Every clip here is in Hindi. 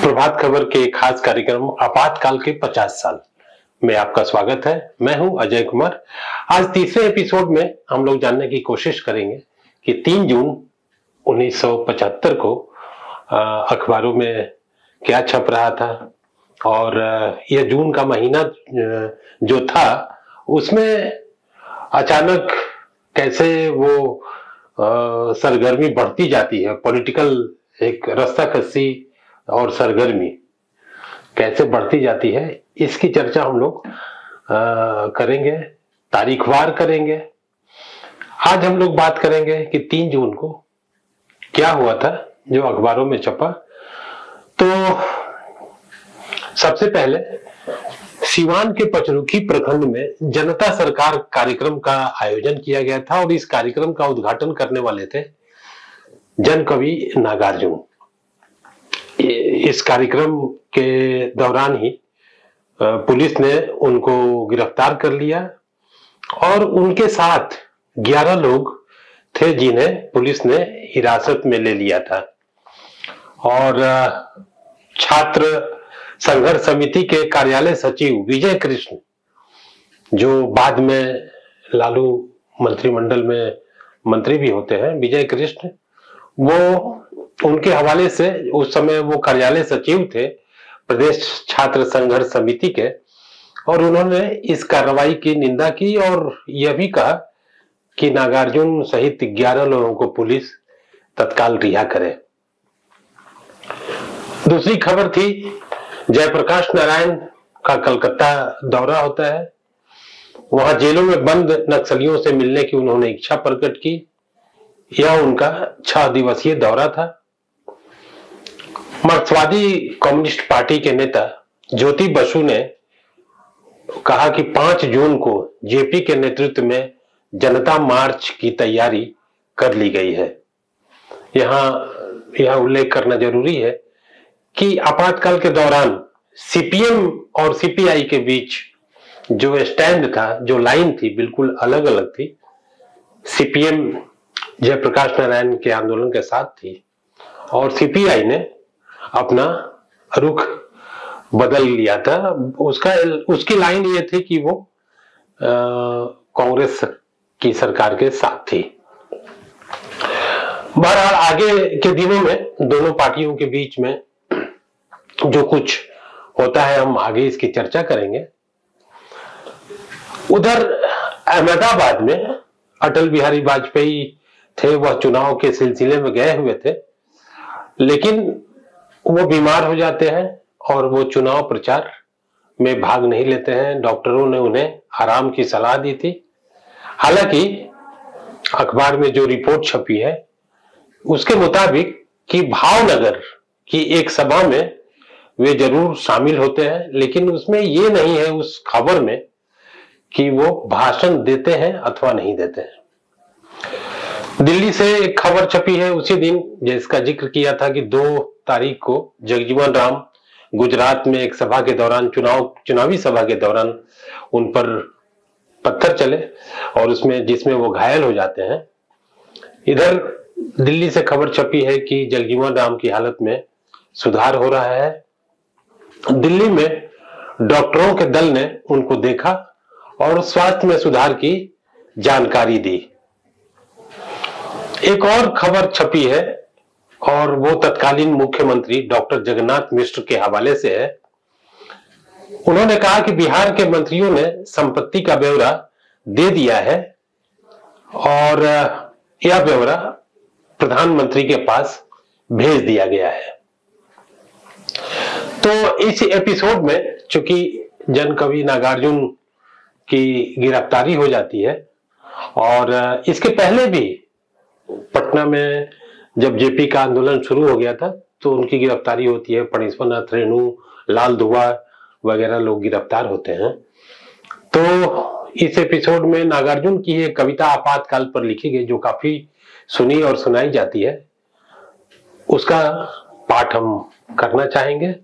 प्रभात खबर के खास कार्यक्रम आपातकाल के 50 साल में आपका स्वागत है। मैं हूं अजय कुमार। आज तीसरे एपिसोड में हम लोग जानने की कोशिश करेंगे कि 3 जून 1975 को अखबारों में क्या छप रहा था और यह जून का महीना जो था उसमें अचानक कैसे वो सरगर्मी बढ़ती जाती है, पॉलिटिकल एक रस्साकसी और सरगर्मी कैसे बढ़ती जाती है, इसकी चर्चा हम लोग करेंगे, तारीखवार करेंगे। आज हम लोग बात करेंगे कि 3 जून को क्या हुआ था जो अखबारों में छपा। तो सबसे पहले सीवान के पचरुखी प्रखंड में जनता सरकार कार्यक्रम का आयोजन किया गया था और इस कार्यक्रम का उद्घाटन करने वाले थे जनकवि नागार्जुन। इस कार्यक्रम के दौरान ही पुलिस ने उनको गिरफ्तार कर लिया और उनके साथ 11 लोग थे जिन्हें पुलिस ने हिरासत में ले लिया था। और छात्र संघर्ष समिति के कार्यालय सचिव विजय कृष्ण, जो बाद में लालू मंत्रिमंडल में मंत्री भी होते हैं, विजय कृष्ण, वो उनके हवाले से उस समय वो कार्यालय सचिव थे प्रदेश छात्र संघर्ष समिति के, और उन्होंने इस कार्रवाई की निंदा की और यह भी कहा कि नागार्जुन सहित 11 लोगों को पुलिस तत्काल रिहा करे। दूसरी खबर थी जयप्रकाश नारायण का कलकत्ता दौरा होता है। वहां जेलों में बंद नक्सलियों से मिलने की उन्होंने इच्छा प्रकट की। यह उनका 6 दिवसीय दौरा था। मार्क्सवादी कम्युनिस्ट पार्टी के नेता ज्योति बसु ने कहा कि 5 जून को जेपी के नेतृत्व में जनता मार्च की तैयारी कर ली गई है। यह उल्लेख करना जरूरी है कि आपातकाल के दौरान सीपीएम और सीपीआई के बीच जो स्टैंड था, जो लाइन थी, बिल्कुल अलग अलग थी। सीपीएम जयप्रकाश नारायण के आंदोलन के साथ थी और सीपीआई ने अपना रुख बदल लिया था। उसकी लाइन ये थी कि वो कांग्रेस की सरकार के साथ थी। बहरहाल आगे के दिनों में दोनों पार्टियों के बीच में जो कुछ होता है हम आगे इसकी चर्चा करेंगे। उधर अहमदाबाद में अटल बिहारी वाजपेयी थे, वह चुनाव के सिलसिले में गए हुए थे, लेकिन वो बीमार हो जाते हैं और वो चुनाव प्रचार में भाग नहीं लेते हैं। डॉक्टरों ने उन्हें आराम की सलाह दी थी। हालांकि अखबार में जो रिपोर्ट छपी है उसके मुताबिक कि भावनगर की एक सभा में वे जरूर शामिल होते हैं, लेकिन उसमें ये नहीं है उस खबर में कि वो भाषण देते हैं अथवा नहीं देते हैं। दिल्ली से एक खबर छपी है उसी दिन, जिसका जिक्र किया था कि 2 तारीख को जगजीवन राम गुजरात में एक सभा के दौरान, चुनावी सभा के दौरान उन पर पत्थर चले और जिसमें वो घायल हो जाते हैं। इधर दिल्ली से खबर छपी है कि जगजीवन राम की हालत में सुधार हो रहा है। दिल्ली में डॉक्टरों के दल ने उनको देखा और स्वास्थ्य में सुधार की जानकारी दी। एक और खबर छपी है और वो तत्कालीन मुख्यमंत्री डॉक्टर जगन्नाथ मिश्र के हवाले से है। उन्होंने कहा कि बिहार के मंत्रियों ने संपत्ति का ब्यौरा दे दिया है और यह ब्यौरा प्रधानमंत्री के पास भेज दिया गया है। तो इस एपिसोड में चूंकि जनकवि नागार्जुन की गिरफ्तारी हो जाती है और इसके पहले भी पटना में जब जेपी का आंदोलन शुरू हो गया था तो उनकी गिरफ्तारी होती है। फणीश्वरनाथ रेणु, लाल दुआ वगैरह लोग गिरफ्तार होते हैं। तो इस एपिसोड में नागार्जुन की एक कविता आपातकाल पर लिखी गई जो काफी सुनी और सुनाई जाती है, उसका पाठ हम करना चाहेंगे।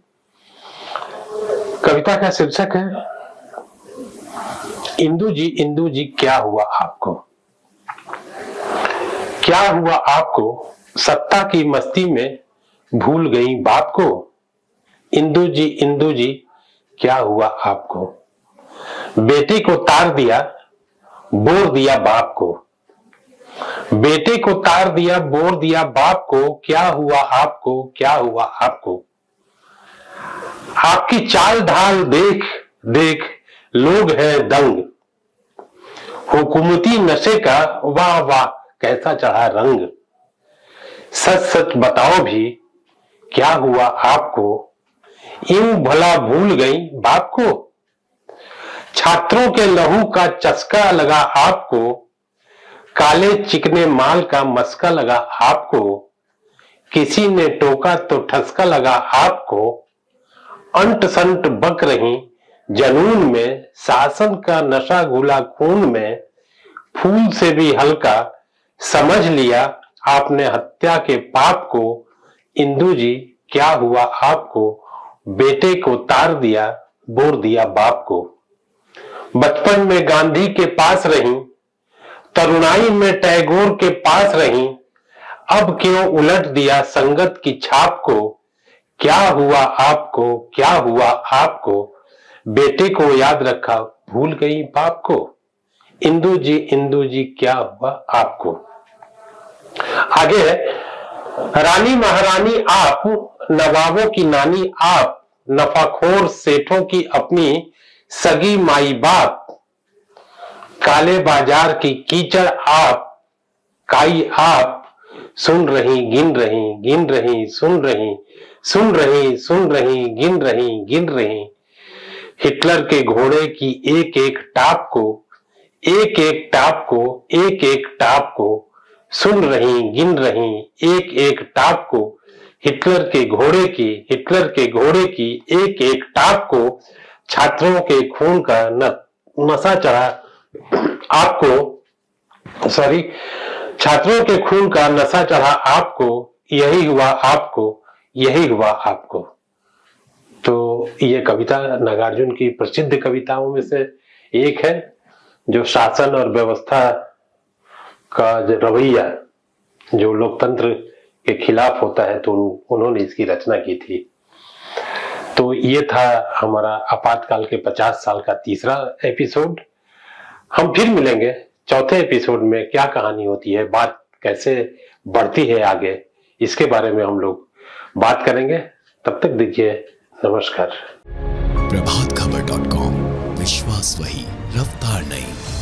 कविता का शीर्षक है इंदु जी क्या हुआ आपको। क्या हुआ आपको, सत्ता की मस्ती में भूल गई बाप को। इंदु जी क्या हुआ आपको? बेटे को तार दिया, बोर दिया बाप को। बेटे को तार दिया, बोर दिया बाप को, क्या हुआ आपको, क्या हुआ आपको? आपकी चाल ढाल देख देख लोग हैं दंग। हुकूमती नशे का वाह वाह कैसा चढ़ा रंग। सच सच बताओ भी क्या हुआ आपको? यूं भला भूल गई बाप को। छात्रों के लहू का चस्का लगा आपको। काले चिकने माल का मस्का लगा आपको। किसी ने टोका तो ठसका लगा आपको। अंट संट बक रही जनून में, शासन का नशा घुला खून में। फूल से भी हल्का समझ लिया आपने हत्या के पाप को। इंदु जी क्या हुआ आपको? बेटे को तार दिया, बोर दिया बाप को। बचपन में गांधी के पास रही, तरुणाई में टैगोर के पास रही। अब क्यों उलट दिया संगत की छाप को? क्या हुआ आपको, क्या हुआ आपको? बेटे को याद रखा भूल गई बाप को। इंदु जी क्या हुआ आपको? आगे है, रानी महारानी आप, नवाबों की नानी आप, नफाखोर सेठों की अपनी सगी माई बाप। काले बाजार की कीचड़ आप, काई आप। सुन रही गिन रही, गिन रही सुन रही, सुन रही सुन रही, गिन रही गिन रही। हिटलर के घोड़े की एक एक टाप को, एक एक टाप को, एक एक टाप को। सुन रही गिन रही एक एक टाप को। हिटलर के घोड़े की एक एक टाप को। छात्रों के खून का नशा चढ़ा आपको, सॉरी, छात्रों के खून का नशा चढ़ा आपको। यही हुआ आपको, यही हुआ आपको। तो ये कविता नागार्जुन की प्रसिद्ध कविताओं में से एक है, जो शासन और व्यवस्था का रवैया जो लोकतंत्र के खिलाफ होता है, तो उन्होंने इसकी रचना की थी। तो ये था हमारा आपातकाल के 50 साल का तीसरा एपिसोड। हम फिर मिलेंगे चौथे एपिसोड में। क्या कहानी होती है, बात कैसे बढ़ती है आगे, इसके बारे में हम लोग बात करेंगे। तब तक दीजिए नमस्कार। प्रभातखबर.com, विश्वास वही, रफ्तार नहीं।